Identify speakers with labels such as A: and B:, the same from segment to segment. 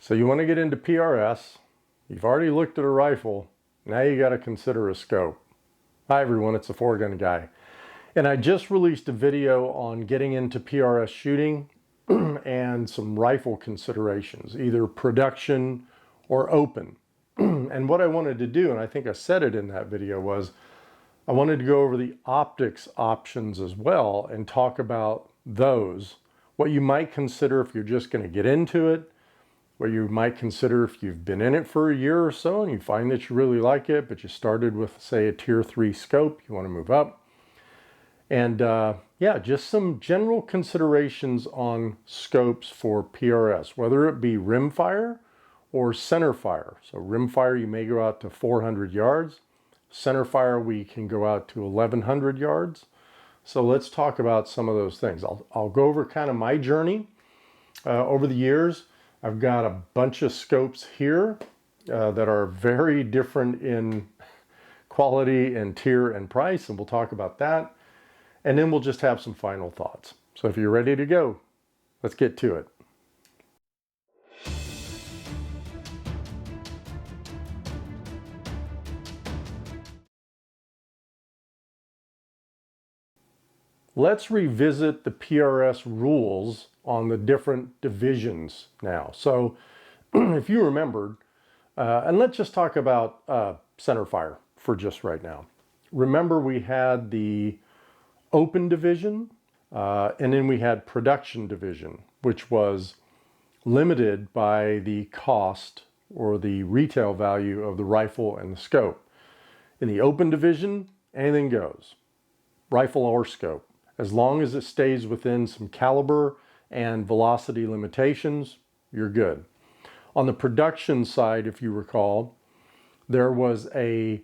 A: So you want to get into PRS, you've already looked at a rifle, now you got to consider a scope. Hi everyone, it's the 4Gun Guy. And I just released a video on getting into PRS shooting and some rifle considerations, either production or open. And what I wanted to do, and I think I said it in that video, was I wanted to go over the optics options as well and talk about those, what you might consider if you're just going to get into it, what you might consider if you've been in it for a year or so and you find that you really like it, but you started with, say, a tier 3 scope, you want to move up. And yeah, just some general considerations on scopes for PRS, whether it be rimfire or centerfire. So rimfire, you may go out to 400 yards. Centerfire, we can go out to 1,100 yards. So let's talk about some of those things. I'll go over kind of my journey over the years. I've got a bunch of scopes here that are very different in quality and tier and price, and we'll talk about that. And then we'll just have some final thoughts. So if you're ready to go, let's get to it. Let's revisit the PRS rules on the different divisions now. So if you remembered, and let's just talk about centerfire for just right now. Remember, we had the open division, and then we had production division, which was limited by the cost or the retail value of the rifle and the scope. In the open division, anything goes, rifle or scope. As long as it stays within some caliber and velocity limitations, you're good. On the production side, if you recall, there was a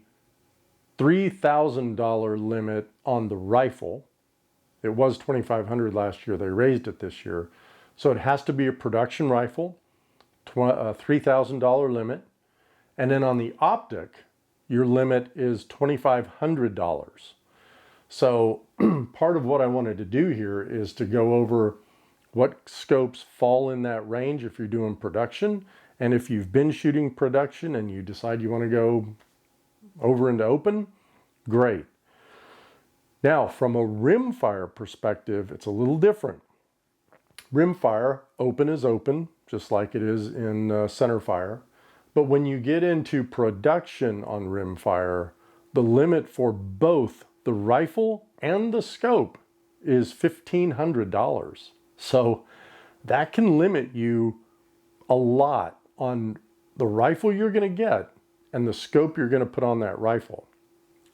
A: $3,000 limit on the rifle. It was $2,500 last year. They raised it this year. So it has to be a production rifle, a $3,000 limit. And then on the optic, your limit is $2,500. So part of what I wanted to do here is to go over what scopes fall in that range if you're doing production. And if you've been shooting production and you decide you want to go over into open, great. Now, from a rimfire perspective, it's a little different. Rimfire, open is open, just like it is in centerfire. But when you get into production on rimfire, the limit for both the rifle and the scope is $1,500. So that can limit you a lot on the rifle you're going to get and the scope you're going to put on that rifle.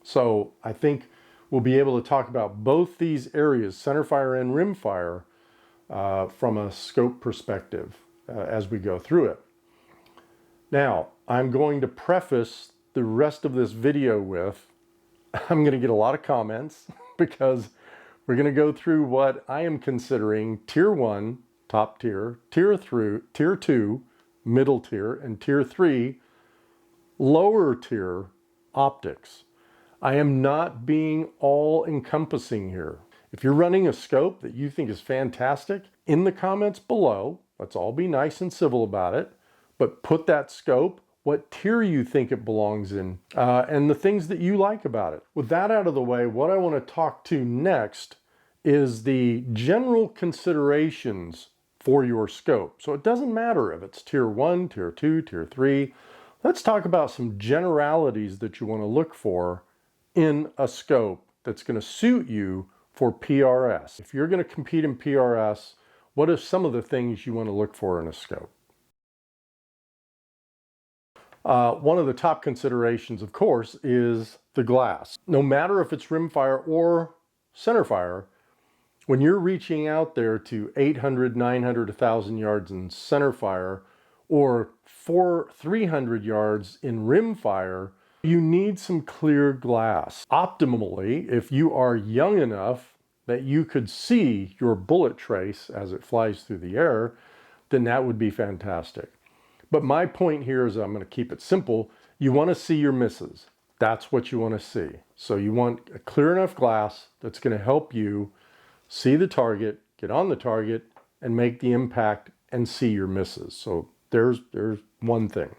A: So I think we'll be able to talk about both these areas, centerfire and rimfire, from a scope perspective as we go through it. Now, I'm going to preface the rest of this video with, I'm going to get a lot of comments because we're going to go through what I am considering tier 1, top tier, tier 2, middle tier, and tier 3, lower tier optics. I am not being all encompassing here. If you're running a scope that you think is fantastic, in the comments below, let's all be nice and civil about it, but put that scope, what tier you think it belongs in, and the things that you like about it. With that out of the way, what I want to talk to next is the general considerations for your scope. So it doesn't matter if it's tier 1, tier 2, tier 3. Let's talk about some generalities that you want to look for in a scope that's going to suit you for PRS. If you're going to compete in PRS, what are some of the things you want to look for in a scope? One of the top considerations, of course, is the glass. No matter if it's rimfire or centerfire, when you're reaching out there to 800, 900, 1,000 yards in centerfire or 300 yards in rimfire, you need some clear glass. Optimally, if you are young enough that you could see your bullet trace as it flies through the air, then that would be fantastic. But my point here is, I'm going to keep it simple. You want to see your misses. That's what you want to see. So you want a clear enough glass that's going to help you see the target, get on the target, and make the impact and see your misses. So There's one thing.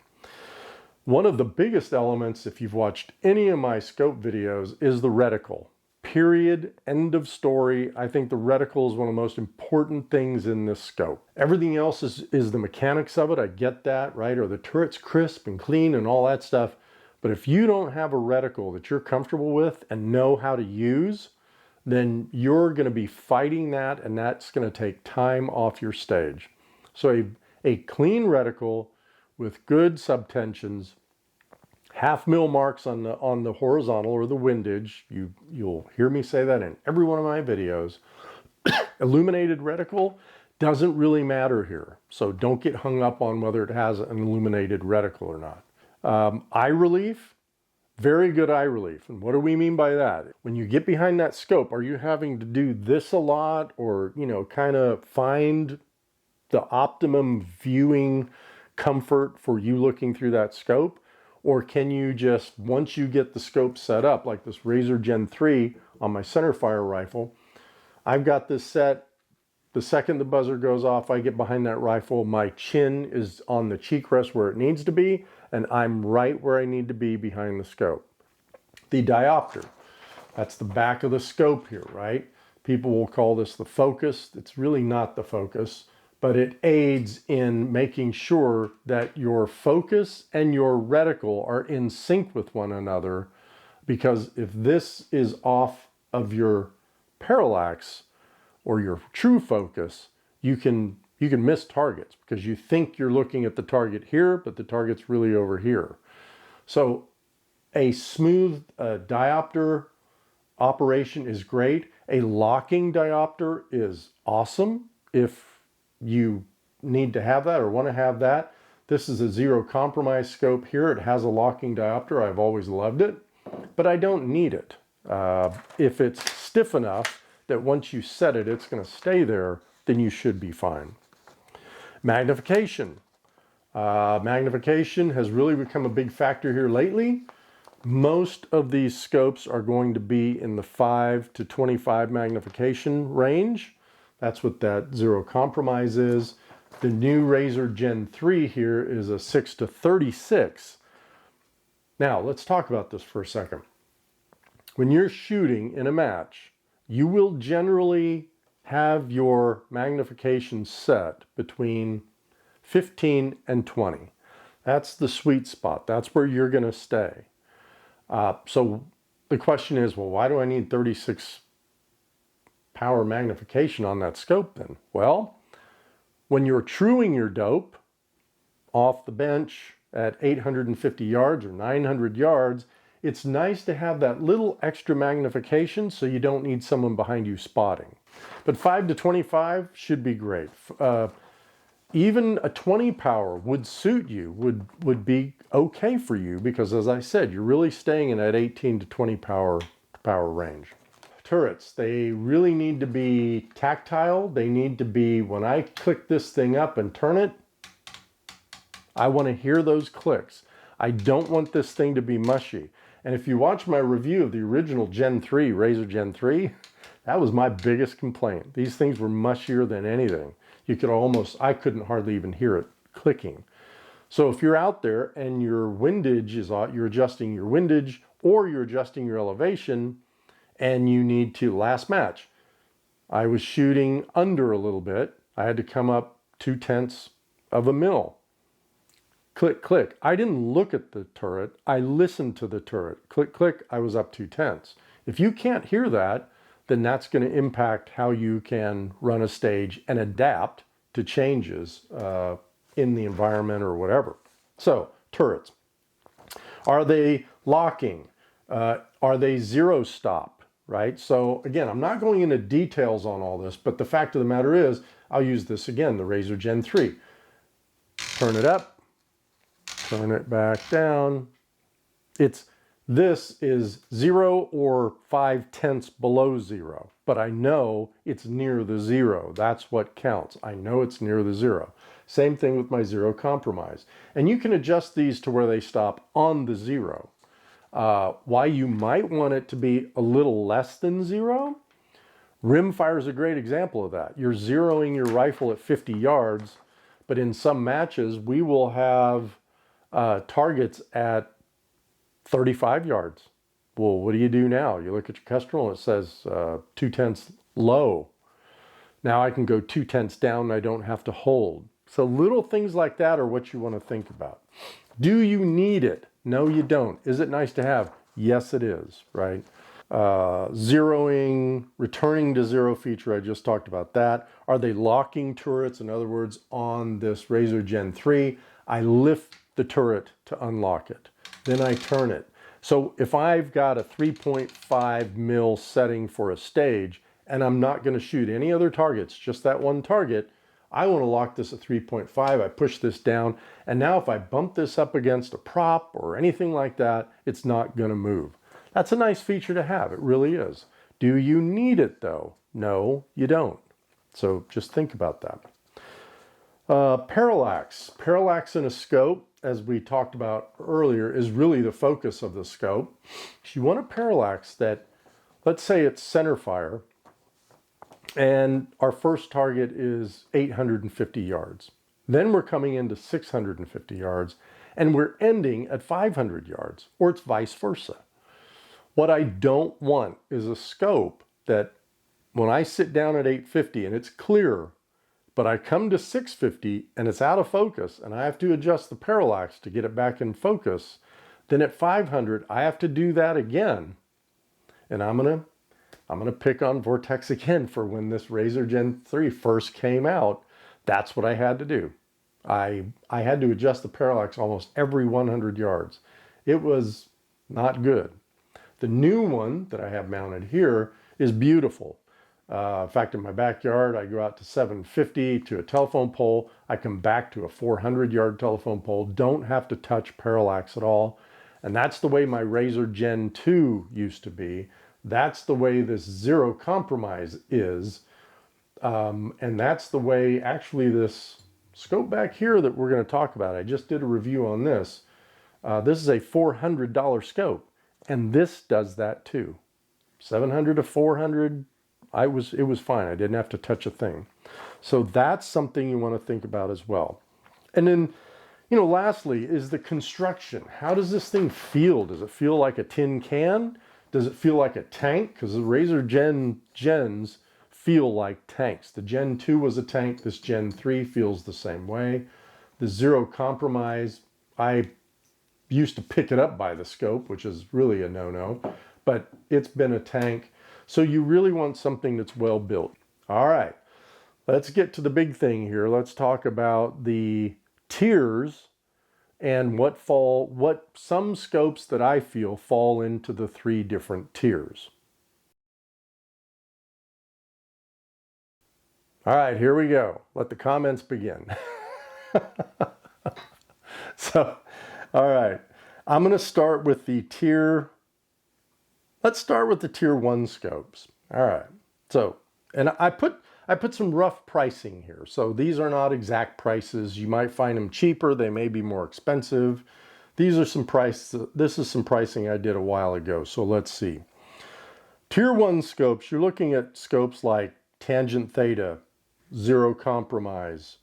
A: One of the biggest elements, if you've watched any of my scope videos, is the reticle. Period. End of story. I think the reticle is one of the most important things in this scope. Everything else is the mechanics of it. I get that, right? Or the turret's crisp and clean and all that stuff. But if you don't have a reticle that you're comfortable with and know how to use, then you're going to be fighting that, and that's going to take time off your stage. So a clean reticle with good subtensions, 1/2 mil marks on the horizontal or the windage. You'll hear me say that in every one of my videos. Illuminated reticle doesn't really matter here. So don't get hung up on whether it has an illuminated reticle or not. Eye relief, very good eye relief. And what do we mean by that? When you get behind that scope, are you having to do this a lot, or, kind of find the optimum viewing comfort for you looking through that scope? Or can you just, once you get the scope set up, like this Razor Gen 3 on my centerfire rifle, I've got this set, the second the buzzer goes off, I get behind that rifle, my chin is on the cheek rest where it needs to be, and I'm right where I need to be behind the scope. The diopter, that's the back of the scope here, right? People will call this the focus. It's really not the focus, but it aids in making sure that your focus and your reticle are in sync with one another, because if this is off of your parallax or your true focus, you can miss targets because you think you're looking at the target here, but the target's really over here. So a smooth diopter operation is great. A locking diopter is awesome if you need to have that or want to have that. This is a zero compromise scope here. It has a locking diopter. I've always loved it, but I don't need it. If it's stiff enough that once you set it, it's going to stay there, then you should be fine. Magnification. Magnification has really become a big factor here lately. Most of these scopes are going to be in the 5 to 25 magnification range. That's what that zero compromise is. The new Razor Gen 3 here is a 6 to 36. Now, let's talk about this for a second. When you're shooting in a match, you will generally have your magnification set between 15 and 20. That's the sweet spot. That's where you're going to stay. So the question is, well, why do I need 36 power magnification on that scope then? Well, when you're truing your dope off the bench at 850 yards or 900 yards, it's nice to have that little extra magnification so you don't need someone behind you spotting. But 5 to 25 should be great. Even a 20 power would suit you, would be okay for you, because as I said, you're really staying in that 18 to 20 power range. Turrets, they really need to be tactile. They need to be, when I click this thing up and turn it, I want to hear those clicks. I don't want this thing to be mushy. And if you watch my review of the original Gen 3, Razor Gen 3, that was my biggest complaint. These things were mushier than anything. I couldn't hardly even hear it clicking. So if you're out there and your windage is on, you're adjusting your windage or you're adjusting your elevation, and you need to, last match, I was shooting under a little bit. I had to come up 0.2 of a mil. Click, click. I didn't look at the turret. I listened to the turret. Click, click. I was up 0.2. If you can't hear that, then that's going to impact how you can run a stage and adapt to changes in the environment or whatever. So, turrets. Are they locking? Are they zero stop? Right? So again, I'm not going into details on all this, but the fact of the matter is, I'll use this again, the Razor Gen 3. Turn it up, turn it back down. This is 0 or 0.5 below 0, but I know it's near the 0. That's what counts. I know it's near the 0. Same thing with my zero compromise. And you can adjust these to where they stop on the 0. Why you might want it to be a little less than 0, rimfire is a great example of that. You're zeroing your rifle at 50 yards, but in some matches, we will have targets at 35 yards. Well, what do you do now? You look at your kestrel and it says 2/10 low. Now I can go 2/10 down and I don't have to hold. So little things like that are what you want to think about. Do you need it? No, you don't. Is it nice to have? Yes, it is, right? Zeroing, returning to zero feature, I just talked about that. Are they locking turrets? In other words, on this Razor Gen 3, I lift the turret to unlock it. Then I turn it. So if I've got a 3.5 mil setting for a stage and I'm not going to shoot any other targets, just that one target, I want to lock this at 3.5. I push this down. And now if I bump this up against a prop or anything like that, it's not going to move. That's a nice feature to have. It really is. Do you need it though? No, you don't. So just think about that. Parallax. Parallax in a scope, as we talked about earlier, is really the focus of the scope. You want a parallax that, let's say it's center fire, and our first target is 850 yards. Then we're coming into 650 yards, and we're ending at 500 yards, or it's vice versa. What I don't want is a scope that when I sit down at 850 and it's clear, but I come to 650 and it's out of focus and I have to adjust the parallax to get it back in focus, then at 500, I have to do that again. And I'm gonna pick on Vortex again for when this Razor Gen 3 first came out. That's what I had to do. I had to adjust the parallax almost every 100 yards. It was not good. The new one that I have mounted here is beautiful. In fact, in my backyard, I go out to 750 to a telephone pole. I come back to a 400-yard telephone pole. Don't have to touch parallax at all. And that's the way my Razor Gen 2 used to be. That's the way this zero compromise is. And that's the way actually this scope back here that we're going to talk about. I just did a review on this. This is a $400 scope. And this does that too. 700 to 400, it was fine. I didn't have to touch a thing. So that's something you want to think about as well. And then, lastly is the construction. How does this thing feel? Does it feel like a tin can? Does it feel like a tank? Because the Razor Gens feel like tanks. The Gen 2 was a tank. This Gen 3 feels the same way. The zero compromise, I used to pick it up by the scope, which is really a no-no, but it's been a tank. So you really want something that's well built. All right, let's get to the big thing here. Let's talk about the tiers and what some scopes that I feel fall into the 3 different tiers. All right, here we go. Let the comments begin. So, all right, I'm going to start with the let's start with the tier 1 scopes. All right, so, and I put some rough pricing here. So these are not exact prices. You might find them cheaper. They may be more expensive. These are some prices. This is some pricing I did a while ago. So let's see. Tier 1 scopes, you're looking at scopes like Tangent Theta, Zero Compromise,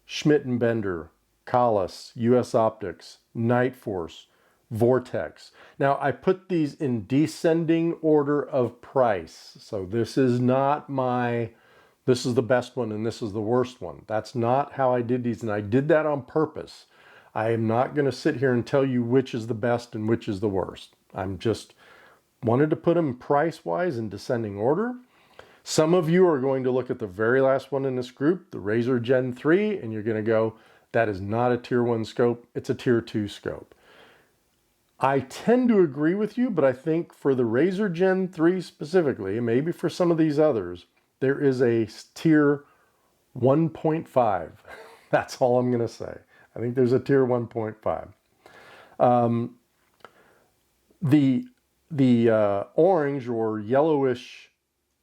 A: Schmidt and Bender, Collis, US Optics, Night Force, Vortex. Now I put these in descending order of price. So this is not this is the best one and this is the worst one. That's not how I did these, and I did that on purpose. I am not going to sit here and tell you which is the best and which is the worst. I'm just wanted to put them price-wise in descending order. Some of you are going to look at the very last one in this group, the Razor Gen 3, and you're going to go, that is not a tier 1 scope, it's a tier 2 scope. I tend to agree with you, but I think for the Razor Gen 3 specifically, and maybe for some of these others, there is a tier 1.5. That's all I'm going to say. I think there's a tier 1.5. The orange or yellowish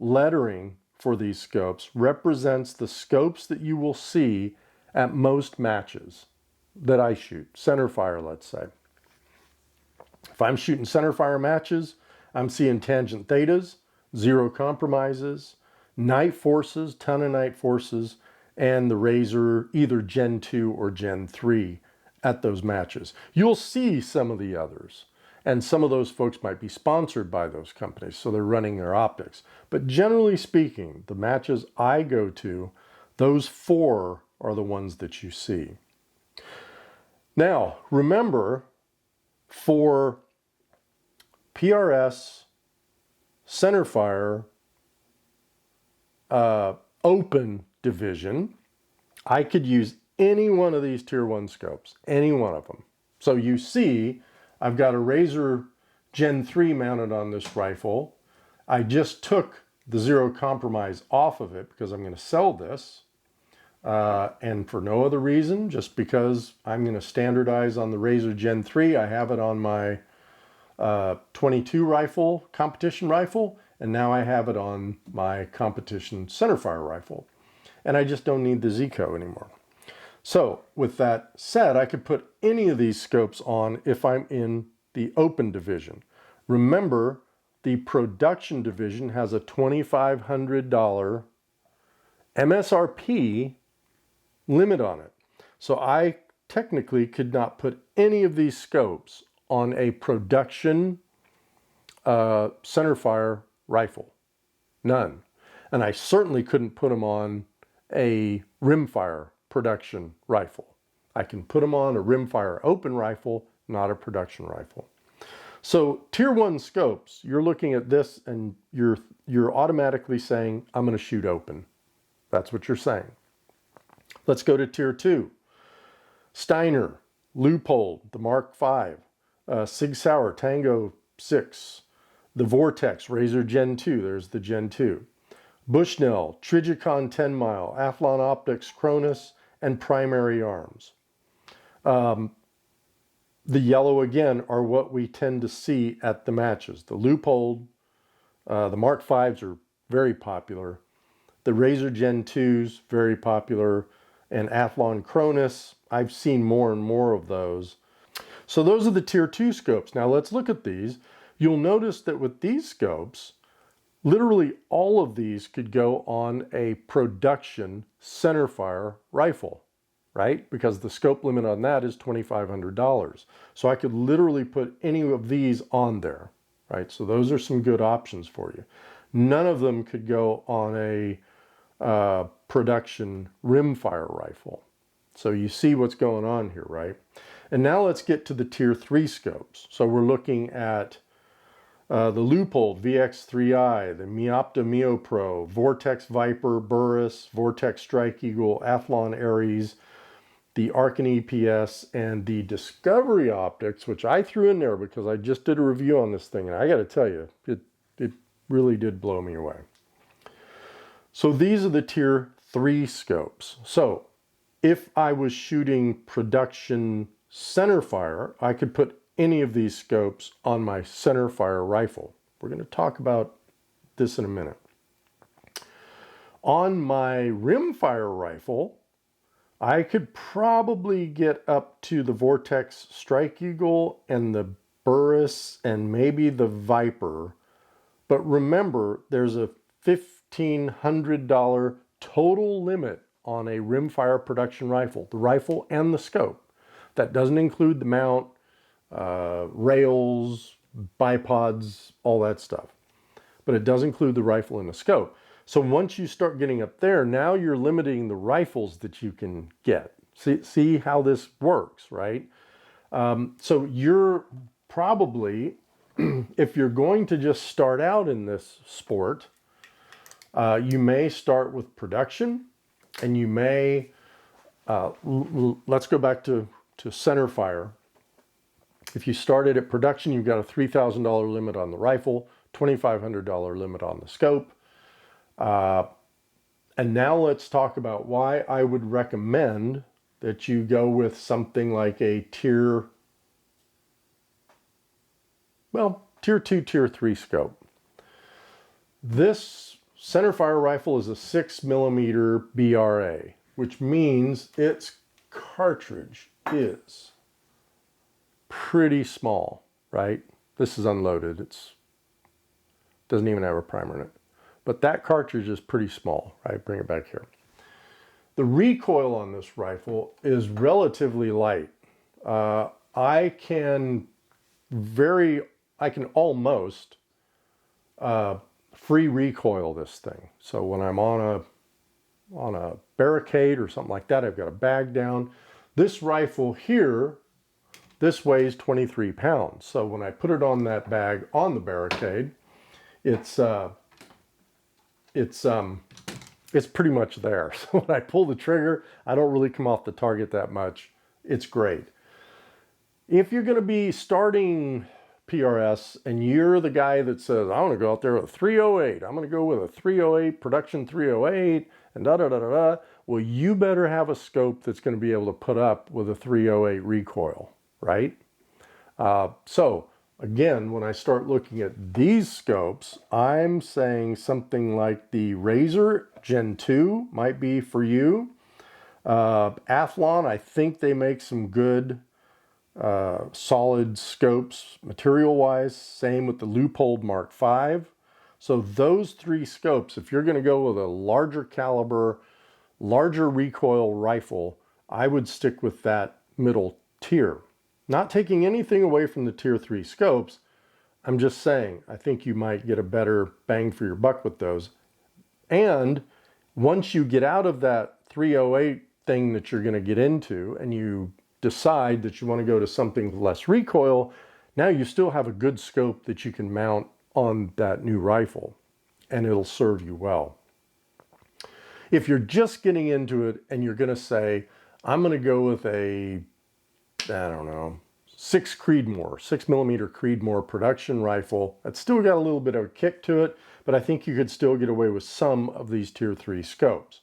A: lettering for these scopes represents the scopes that you will see at most matches that I shoot. Center fire, let's say. If I'm shooting center fire matches, I'm seeing Tangent Thetas, Zero Compromises, Night Forces, ton of Night Forces, and the Razor either Gen 2 or Gen 3 at those matches. You'll see some of the others, and some of those folks might be sponsored by those companies, so they're running their optics. But generally speaking, the matches I go to, those 4 are the ones that you see. Now, remember, for PRS, centerfire, open division, I could use any one of these tier 1 scopes, any one of them. So you see, I've got a Razor Gen 3 mounted on this rifle. I just took the Zero Compromise off of it because I'm going to sell this. And for no other reason, just because I'm going to standardize on the Razor Gen 3. I have it on my 22 rifle, competition rifle, and now I have it on my competition centerfire rifle. And I just don't need the Zico anymore. So with that said, I could put any of these scopes on if I'm in the open division. Remember, the production division has a $2,500 MSRP limit on it. So I technically could not put any of these scopes on a production centerfire rifle. None. And I certainly couldn't put them on a rimfire production rifle. I can put them on a rimfire open rifle, not a production rifle. So tier 1 scopes, you're looking at this and you're automatically saying, I'm going to shoot open. That's what you're saying. Let's go to tier 2. Steiner, Leupold, the Mark V, Sig Sauer, Tango 6, the Vortex, Razor Gen 2, there's the Gen 2, Bushnell, Trijicon 10 Mile, Athlon Optics, Cronus, and Primary Arms. The yellow, again, are what we tend to see at the matches. The Leupold, the Mark Vs are very popular. The Razor Gen 2s, very popular. And Athlon Cronus, I've seen more and more of those. So those are the tier 2 scopes. Now let's look at these. You'll notice that with these scopes, literally all of these could go on a production centerfire rifle, right? Because the scope limit on that is $2,500. So I could literally put any of these on there, right? So those are some good options for you. None of them could go on a production rimfire rifle. So you see what's going on here, right? And now let's get to the tier 3 scopes. So we're looking at the Leupold VX3i, the Miopta MioPro, Vortex Viper, Burris, Vortex Strike Eagle, Athlon Aries, the Arcan EPS, and the Discovery Optics, which I threw in there because I just did a review on this thing, and I got to tell you, it really did blow me away. So these are the tier 3 scopes. So if I was shooting production centerfire, I could put any of these scopes on my centerfire rifle. We're going to talk about this in a minute. On my rimfire rifle, I could probably get up to the Vortex Strike Eagle and the Burris and maybe the Viper. But remember, there's a $1,500 total limit on a rimfire production rifle, the rifle and the scope. That doesn't include the mount, rails, bipods, all that stuff. But it does include the rifle and the scope. So once you start getting up there, now you're limiting the rifles that you can get. See how this works, right? So you're probably, if you're going to just start out in this sport, you may start with production, and you may, let's go back to centerfire. If you started at production, you've got a $3,000 limit on the rifle, $2,500 limit on the scope. And now let's talk about why I would recommend that you go with something like a tier 2, tier 3 scope. This centerfire rifle is a 6mm BRA, which means its cartridge is pretty small, right? This is unloaded. It doesn't even have a primer in it. But that cartridge is pretty small, right? Bring it back here. The recoil on this rifle is relatively light. I can almost free recoil this thing. So when I'm on a barricade or something like that, I've got a bag down. This rifle here, this weighs 23 pounds. So when I put it on that bag on the barricade, it's pretty much there. So when I pull the trigger, I don't really come off the target that much. It's great. If you're going to be starting PRS and you're the guy that says, I want to go out there with a 308, I'm going to go with a 308, production 308, and da-da-da-da-da, well, you better have a scope that's going to be able to put up with a 308 recoil, right? So again, when I start looking at these scopes, I'm saying something like the Razor Gen 2 might be for you. Athlon, I think they make some good solid scopes material-wise. Same with the Leupold Mark V. So those three scopes, if you're going to go with a larger caliber, larger recoil rifle, I would stick with that middle tier. Not taking anything away from the tier 3 scopes, I'm just saying, I think you might get a better bang for your buck with those. And once you get out of that 308 thing that you're going to get into and you decide that you want to go to something with less recoil, now you still have a good scope that you can mount on that new rifle, and it'll serve you well. If you're just getting into it and you're going to say, I'm going to go with a, I don't know, 6 millimeter Creedmoor production rifle. It's still got a little bit of a kick to it, but I think you could still get away with some of these tier 3 scopes.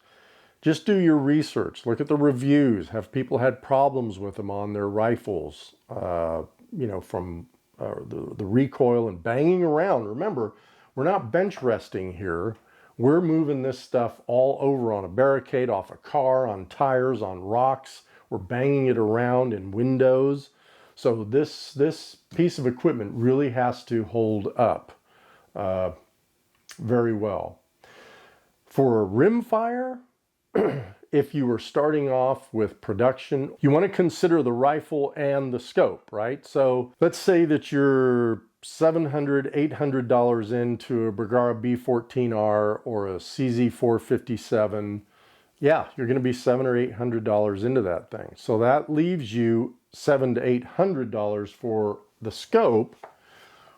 A: Just do your research. Look at the reviews. Have people had problems with them on their rifles? From the recoil and banging around. Remember, we're not bench resting here. We're moving this stuff all over on a barricade, off a car, on tires, on rocks. We're banging it around in windows. So this piece of equipment really has to hold up very well. For a rimfire, if you were starting off with production, you want to consider the rifle and the scope, right? So let's say that you're $700, $800 into a Bergara B14R or a CZ457. Yeah, you're going to be $700 or $800 into that thing. So that leaves you $700 to $800 for the scope,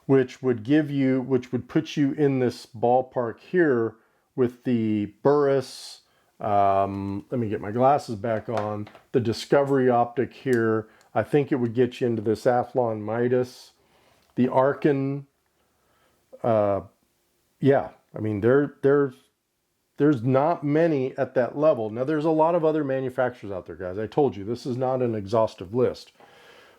A: which would put you in this ballpark here with the Burris. Let me get my glasses back on. The Discovery optic here. I think it would get you into this Athlon Midas. The Arkin. Yeah, I mean, there's not many at that level. Now, there's a lot of other manufacturers out there, guys. I told you, this is not an exhaustive list.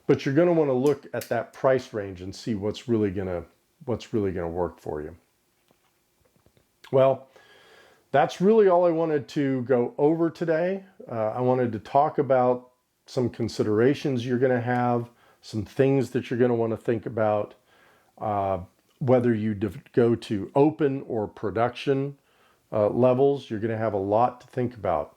A: But you're going to want to look at that price range and see what's really going to work for you. Well, that's really all I wanted to go over today. I wanted to talk about some considerations you're going to have, some things that you're going to want to think about, whether you go to open or production levels. You're going to have a lot to think about.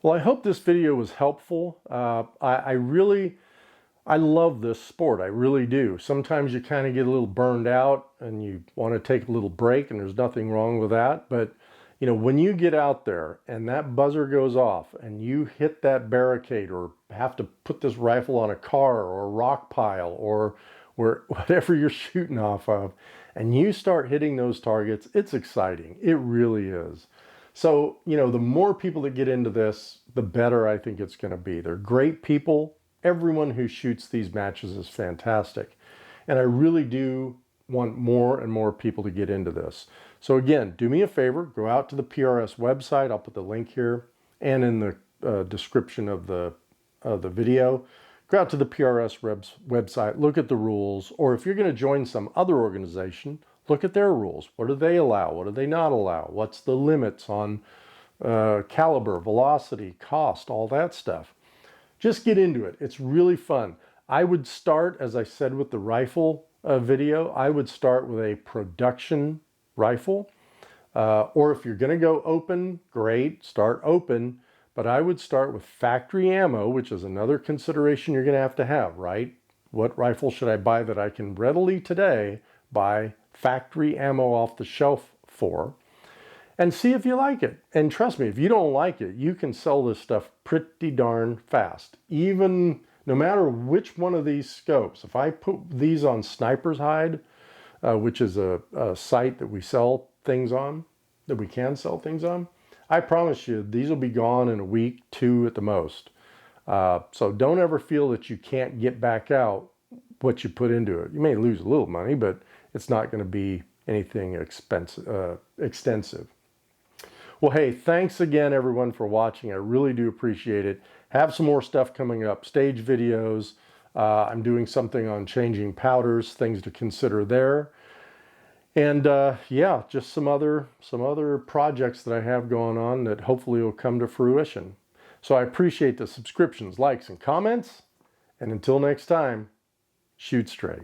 A: Well, I hope this video was helpful. I love this sport. I really do. Sometimes you kind of get a little burned out and you want to take a little break, and there's nothing wrong with that. But, you know, when you get out there and that buzzer goes off and you hit that barricade or have to put this rifle on a car or a rock pile or whatever you're shooting off of, and you start hitting those targets, it's exciting. It really is. So, you know, the more people that get into this, the better I think it's going to be. They're great people. Everyone who shoots these matches is fantastic. And I really do want more and more people to get into this. So again, do me a favor, go out to the PRS website. I'll put the link here and in the description of the video. Go out to the PRS website, look at the rules, or if you're going to join some other organization, look at their rules. What do they allow? What do they not allow? What's the limits on caliber, velocity, cost, all that stuff. Just get into it. It's really fun. I would start, as I said with the rifle video, I would start with a production rifle. Or if you're going to go open, great, start open. But I would start with factory ammo, which is another consideration you're going to have, right? What rifle should I buy that I can readily today buy factory ammo off the shelf for? And see if you like it. And trust me, if you don't like it, you can sell this stuff pretty darn fast. Even no matter which one of these scopes. If I put these on Sniper's Hide, which is a site that we sell things on, that we can sell things on, I promise you, these will be gone in a week, 2 at the most. So don't ever feel that you can't get back out what you put into it. You may lose a little money, but it's not going to be anything extensive. Well, hey, thanks again, everyone, for watching. I really do appreciate it. Have some more stuff coming up, stage videos. I'm doing something on changing powders, things to consider there. And yeah, just some other projects that I have going on that hopefully will come to fruition. So I appreciate the subscriptions, likes, and comments. And until next time, shoot straight.